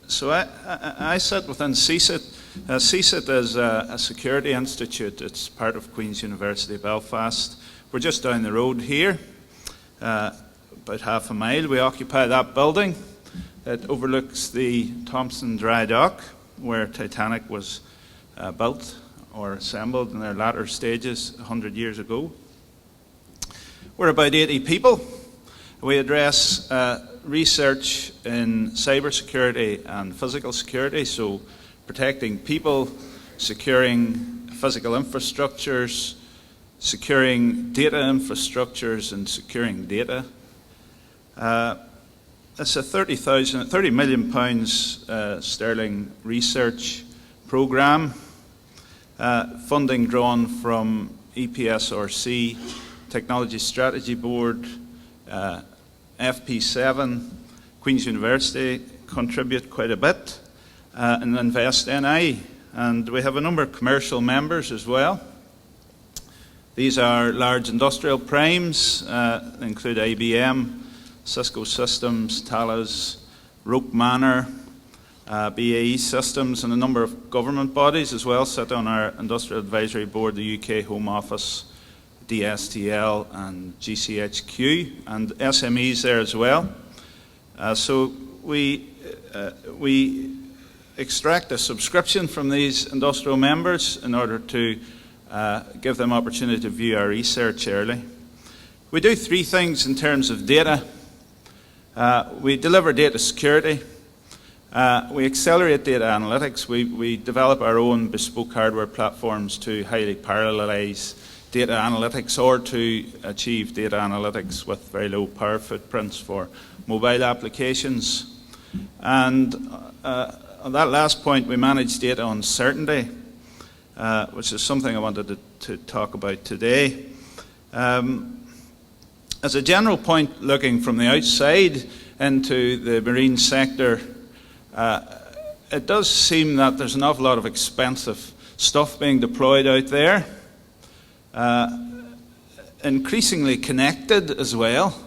I sit within CSIT. CSIT is a security institute. It's part of Queen's University Belfast. We're just down the road here, about half a mile. We occupy that building. It overlooks the Thompson Dry Dock, where Titanic was built or assembled in their latter stages 100 years ago. We're about 80 people. We address research in cybersecurity and physical security, so protecting people, securing physical infrastructures, securing data infrastructures, and securing data. It's a £30 million sterling research programme, funding drawn from EPSRC, Technology Strategy Board, FP7, Queen's University contribute quite a bit, and Invest NI. And we have a number of commercial members as well. These are large industrial primes, include IBM, Cisco Systems, Thales, Roke Manor, BAE Systems, and a number of government bodies as well sit on our Industrial Advisory Board, the UK Home Office, DSTL and GCHQ, and SMEs there as well. So we extract a subscription from these industrial members in order to give them opportunity to view our research early. We do three things in terms of data. We deliver data security. We accelerate data analytics. We develop our own bespoke hardware platforms to highly parallelize data analytics or to achieve data analytics with very low power footprints for mobile applications. And on that last point, we manage data uncertainty, which is something I wanted to talk about today. As a general point, looking from the outside into the marine sector, it does seem that there's an awful lot of expensive stuff being deployed out there. Increasingly connected as well,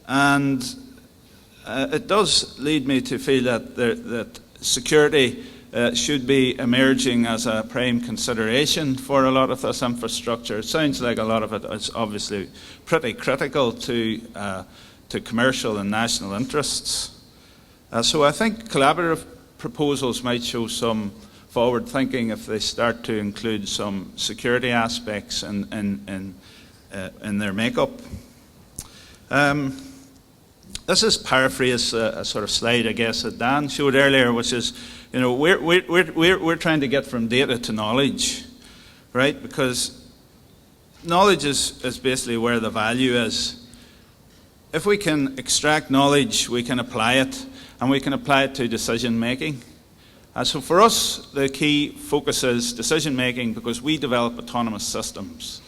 and it does lead me to feel that security should be emerging as a prime consideration for a lot of this infrastructure. It sounds like a lot of it is obviously pretty critical to commercial and national interests. So I think collaborative proposals might show some forward thinking if they start to include some security aspects in their makeup. This is paraphrase a sort of slide, I guess, that Dan showed earlier, which is, you know, we're trying to get from data to knowledge, right? Because knowledge is basically where the value is. If we can extract knowledge, we can apply it, and we can apply it to decision making. So for us, the key focus is decision making because we develop autonomous systems.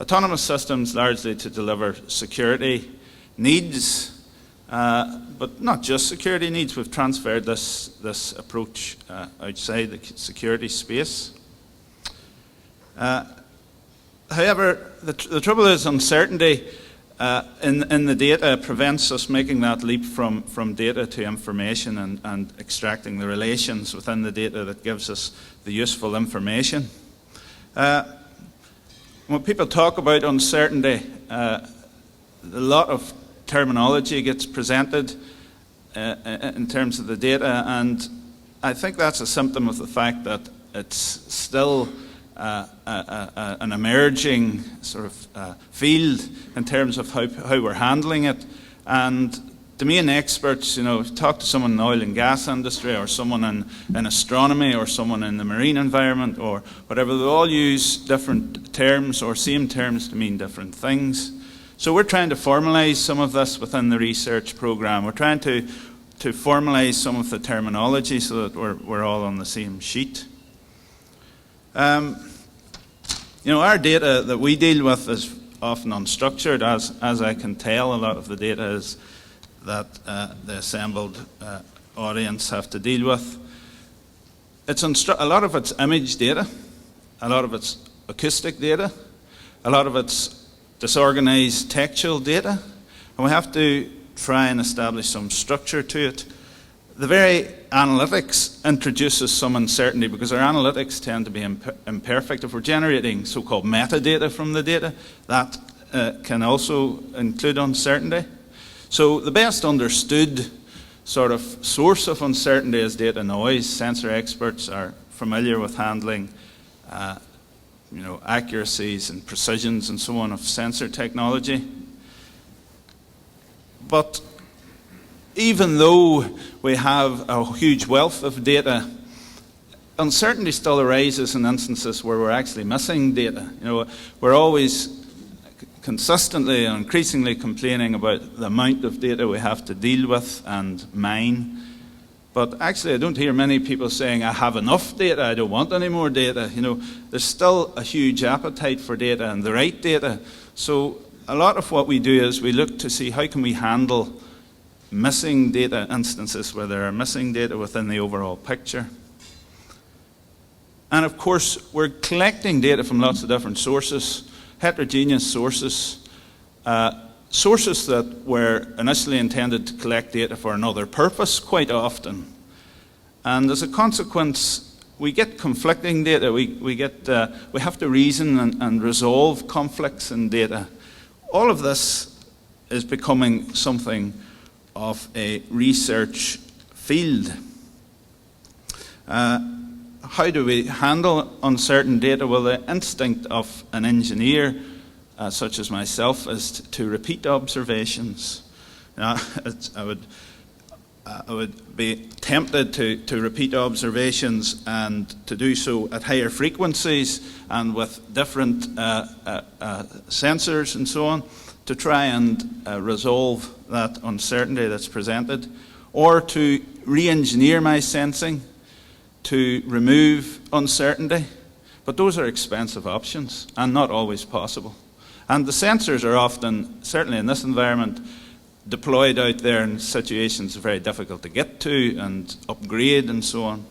Autonomous systems largely to deliver security needs, but not just security needs. We've transferred this approach outside the security space. However, the trouble is uncertainty in the data prevents us making that leap from data to information and extracting the relations within the data that gives us the useful information. When people talk about uncertainty, a lot of terminology gets presented in terms of the data, and I think that's a symptom of the fact that it's still an emerging sort of field in terms of how we're handling it. And domain experts, you know, talk to someone in the oil and gas industry or someone in astronomy or someone in the marine environment or whatever, they all use different terms or same terms to mean different things. So we're trying to formalize some of this within the research program. We're trying to formalize some of the terminology so that we're all on the same sheet. You know, our data that we deal with is often unstructured, as I can tell. A lot of the data is that the assembled audience have to deal with. A lot of it's image data, a lot of it's acoustic data, a lot of it's disorganized textual data, and we have to try and establish some structure to it The very analytics introduces some uncertainty because our analytics tend to be imperfect. If we're generating so-called metadata from the data, that can also include uncertainty. So the best understood sort of source of uncertainty is data noise. Sensor experts are familiar with handling accuracies and precisions and so on of sensor technology. But even though we have a huge wealth of data, uncertainty still arises in instances where we're actually missing data. We're always consistently and increasingly complaining about the amount of data we have to deal with and mine. But actually, I don't hear many people saying, I have enough data, I don't want any more data. There's still a huge appetite for data and the right data. So a lot of what we do is we look to see how can we handle missing data instances where there are missing data within the overall picture. And of course, we're collecting data from lots of different sources, heterogeneous sources, sources that were initially intended to collect data for another purpose quite often. And as a consequence, we get conflicting data. We have to reason and resolve conflicts in data. All of this is becoming something of a research field. How do we handle uncertain data? Well, the instinct of an engineer, such as myself, is to repeat observations. I would be tempted to repeat observations and to do so at higher frequencies and with different sensors and so on, to try and resolve that uncertainty that's presented, or to re-engineer my sensing to remove uncertainty. But those are expensive options and not always possible. And the sensors are often, certainly in this environment, deployed out there in situations very difficult to get to and upgrade and so on.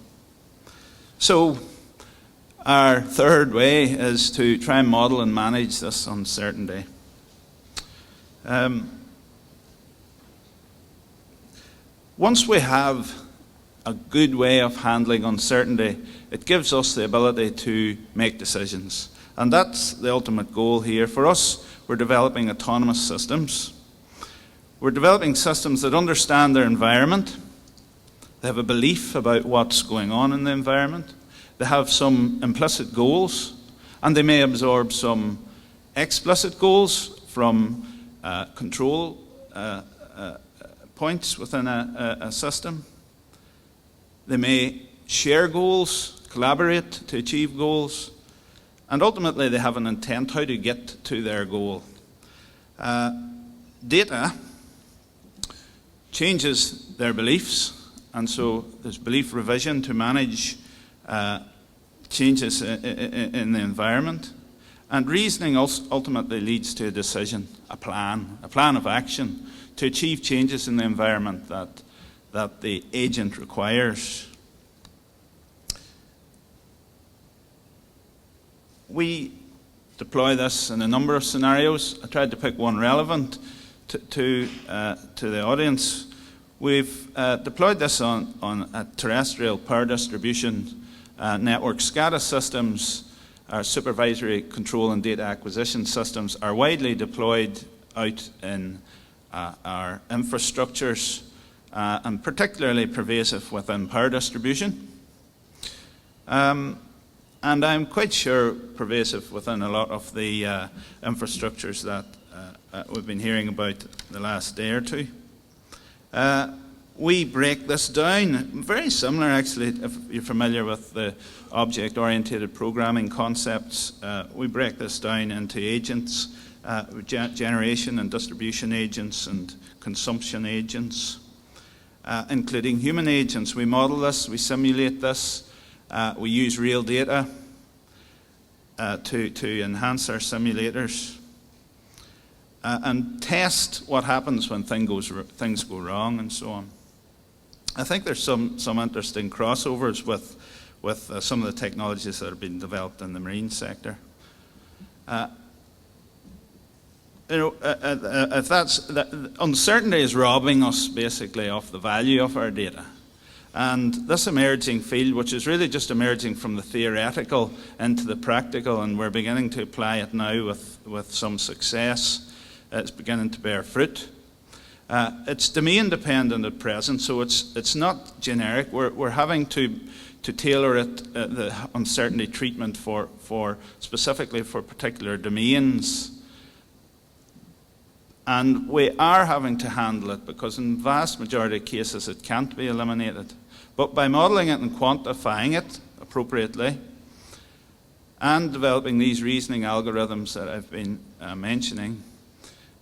So our third way is to try and model and manage this uncertainty. Once we have a good way of handling uncertainty, it gives us the ability to make decisions. And that's the ultimate goal here. For us, we're developing autonomous systems. We're developing systems that understand their environment. They have a belief about what's going on in the environment. They have some implicit goals, and they may absorb some explicit goals from control points within a system. They may share goals, collaborate to achieve goals, and ultimately they have an intent how to get to their goal. Data changes their beliefs, and so there's belief revision to manage changes in the environment. And reasoning ultimately leads to a decision, a plan of action to achieve changes in the environment that the agent requires. We deploy this in a number of scenarios. I tried to pick one relevant to the audience. We've deployed this on a terrestrial power distribution network. SCADA systems, our supervisory control and data acquisition systems, are widely deployed out in our infrastructures and particularly pervasive within power distribution. And I'm quite sure pervasive within a lot of the infrastructures that we've been hearing about the last day or two. We break this down, very similar actually, if you're familiar with the object-oriented programming concepts. We break this down into agents, generation and distribution agents and consumption agents, including human agents. We model this, we simulate this. We use real data to enhance our simulators and test what happens when things go wrong and so on. I think there's some interesting crossovers with some of the technologies that are being developed in the marine sector. If uncertainty is robbing us basically of the value of our data. And this emerging field, which is really just emerging from the theoretical into the practical, and we're beginning to apply it now with some success, it's beginning to bear fruit. It's domain dependent at present, so it's not generic. We're having to tailor it, the uncertainty treatment for specifically for particular domains. And we are having to handle it because in the vast majority of cases it can't be eliminated. But by modelling it and quantifying it appropriately and developing these reasoning algorithms that I've been mentioning,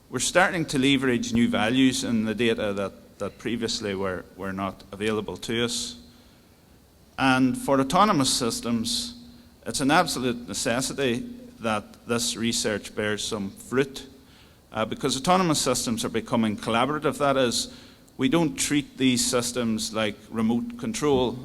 we're starting to leverage new values in the data that previously were not available to us. And for autonomous systems, it's an absolute necessity that this research bears some fruit. Because autonomous systems are becoming collaborative. That is, we don't treat these systems like remote control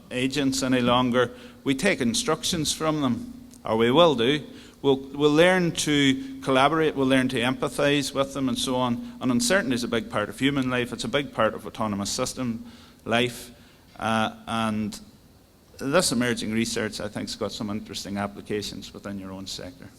agents any longer. We take instructions from them, or we will do. We'll learn to collaborate, we'll learn to empathise with them and so on. And uncertainty is a big part of human life. It's a big part of autonomous system life. And this emerging research, I think, has got some interesting applications within your own sector.